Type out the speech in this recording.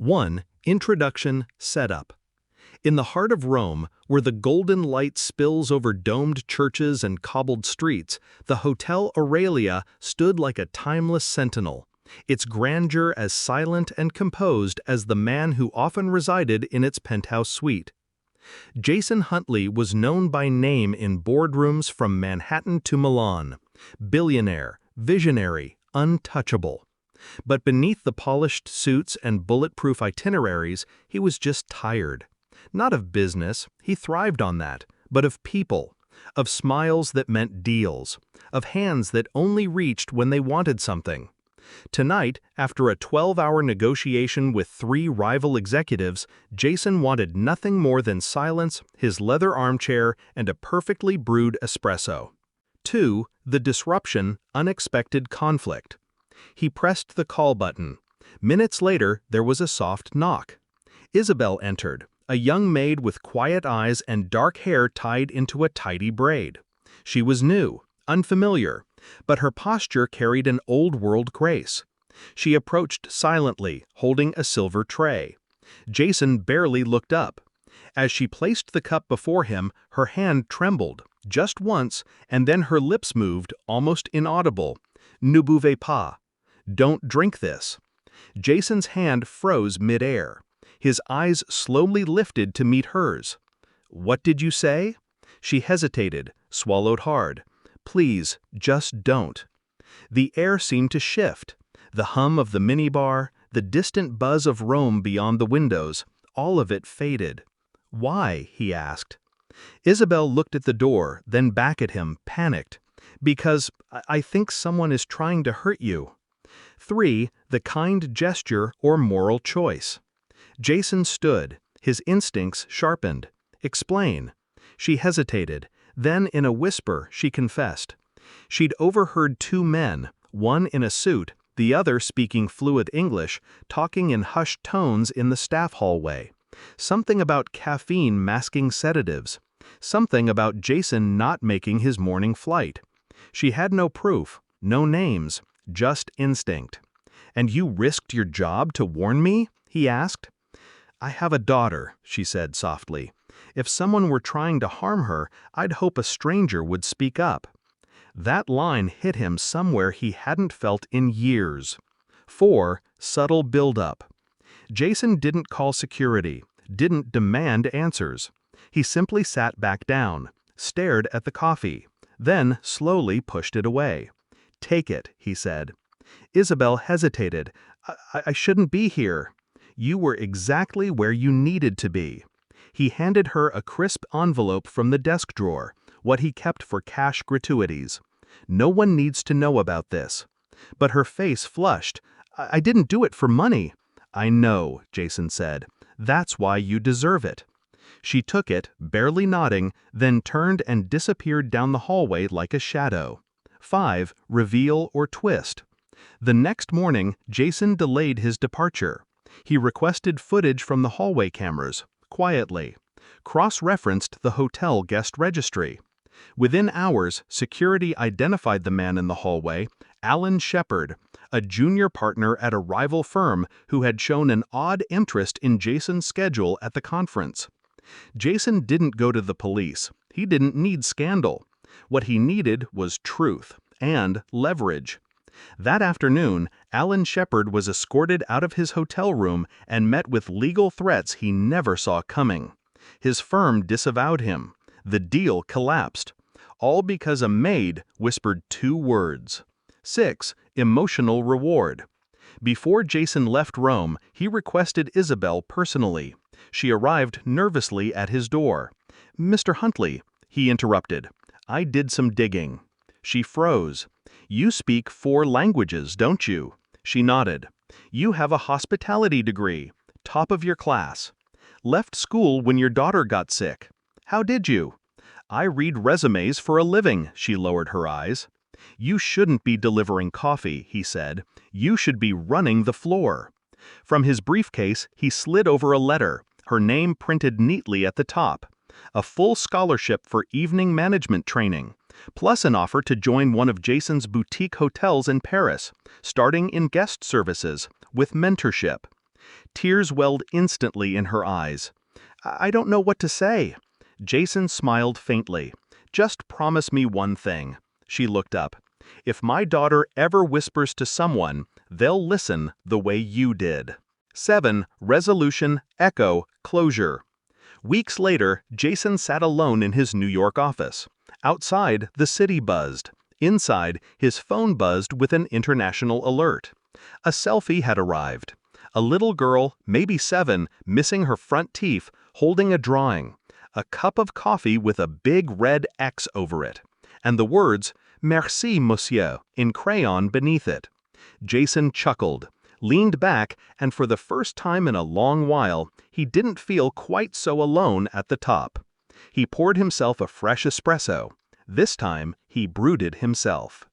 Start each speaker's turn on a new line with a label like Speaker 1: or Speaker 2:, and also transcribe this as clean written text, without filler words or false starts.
Speaker 1: 1. Introduction Setup. In the heart of Rome, where the golden light spills over domed churches and cobbled streets, the Hotel Aurelia stood like a timeless sentinel, its grandeur as silent and composed as the man who often resided in its penthouse suite. Jason Huntley was known by name in boardrooms from Manhattan to Milan. Billionaire, visionary, untouchable. But beneath the polished suits and bulletproof itineraries, he was just tired. Not of business, he thrived on that, but of people, of smiles that meant deals, of hands that only reached when they wanted something. Tonight, after a 12-hour negotiation with 3 rival executives, Jason wanted nothing more than silence, his leather armchair, and a perfectly brewed espresso. 2. The disruption, unexpected conflict. He pressed the call button. Minutes later, there was a soft knock. Isabel entered, a young maid with quiet eyes and dark hair tied into a tidy braid. She was new, unfamiliar, but her posture carried an old-world grace. She approached silently, holding a silver tray. Jason barely looked up. As she placed the cup before him, her hand trembled, just once, and then her lips moved, almost inaudible. Ne buvez pas. Don't drink this. Jason's hand froze mid-air. His eyes slowly lifted to meet hers. What did you say? She hesitated, swallowed hard. Please, just don't. The air seemed to shift. The hum of the minibar, the distant buzz of Rome beyond the windows, all of it faded. Why? He asked. Isabel looked at the door, then back at him, panicked. Because I think someone is trying to hurt you. 3. The kind gesture or moral choice. Jason stood, his instincts sharpened. Explain. She hesitated. Then, in a whisper, she confessed. She'd overheard 2 men, one in a suit, the other speaking fluid English, talking in hushed tones in the staff hallway. Something about caffeine masking sedatives. Something about Jason not making his morning flight. She had no proof, no names, just instinct. "And you risked your job to warn me?" he asked. "I have a daughter," she said softly. "If someone were trying to harm her, I'd hope a stranger would speak up." That line hit him somewhere he hadn't felt in years. 4. Subtle build-up. Jason didn't call security, didn't demand answers. He simply sat back down, stared at the coffee, then slowly pushed it away. "Take it," he said. Isabel hesitated. I shouldn't be here." "You were exactly where you needed to be." He handed her a crisp envelope from the desk drawer, what he kept for cash gratuities. "No one needs to know about this." But her face flushed. I didn't do it for money." "I know," Jason said. "That's why you deserve it." She took it, barely nodding, then turned and disappeared down the hallway like a shadow. 5. Reveal or twist. The next morning, Jason delayed his departure. He requested footage from the hallway cameras, quietly. Cross-referenced the hotel guest registry. Within hours, security identified the man in the hallway, Alan Shepard, a junior partner at a rival firm who had shown an odd interest in Jason's schedule at the conference. Jason didn't go to the police. He didn't need scandal. What he needed was truth and leverage. That afternoon, Alan Shepard was escorted out of his hotel room and met with legal threats he never saw coming. His firm disavowed him. The deal collapsed. All because a maid whispered 2 words. 6. Emotional reward. Before Jason left Rome, he requested Isabel personally. She arrived nervously at his door. "Mr. Huntley," he interrupted. "I did some digging." She froze. "You speak 4 languages, don't you?" She nodded. "You have a hospitality degree, top of your class. Left school when your daughter got sick. How did you?" "I read resumes for a living," she lowered her eyes. "You shouldn't be delivering coffee," he said. "You should be running the floor." From his briefcase, he slid over a letter, her name printed neatly at the top. A full scholarship for evening management training, plus an offer to join one of Jason's boutique hotels in Paris, starting in guest services, with mentorship. Tears welled instantly in her eyes. I don't know what to say." Jason smiled faintly. "Just promise me one thing." She looked up. "If my daughter ever whispers to someone, they'll listen the way you did." 7. Resolution, Echo, Closure. Weeks later, Jason sat alone in his New York office. Outside, the city buzzed. Inside, his phone buzzed with an international alert. A selfie had arrived. A little girl, maybe 7, missing her front teeth, holding a drawing. A cup of coffee with a big red X over it. And the words, "Merci, monsieur," in crayon beneath it. Jason chuckled, leaned back, and for the first time in a long while, he didn't feel quite so alone at the top. He poured himself a fresh espresso. This time, he brewed it himself.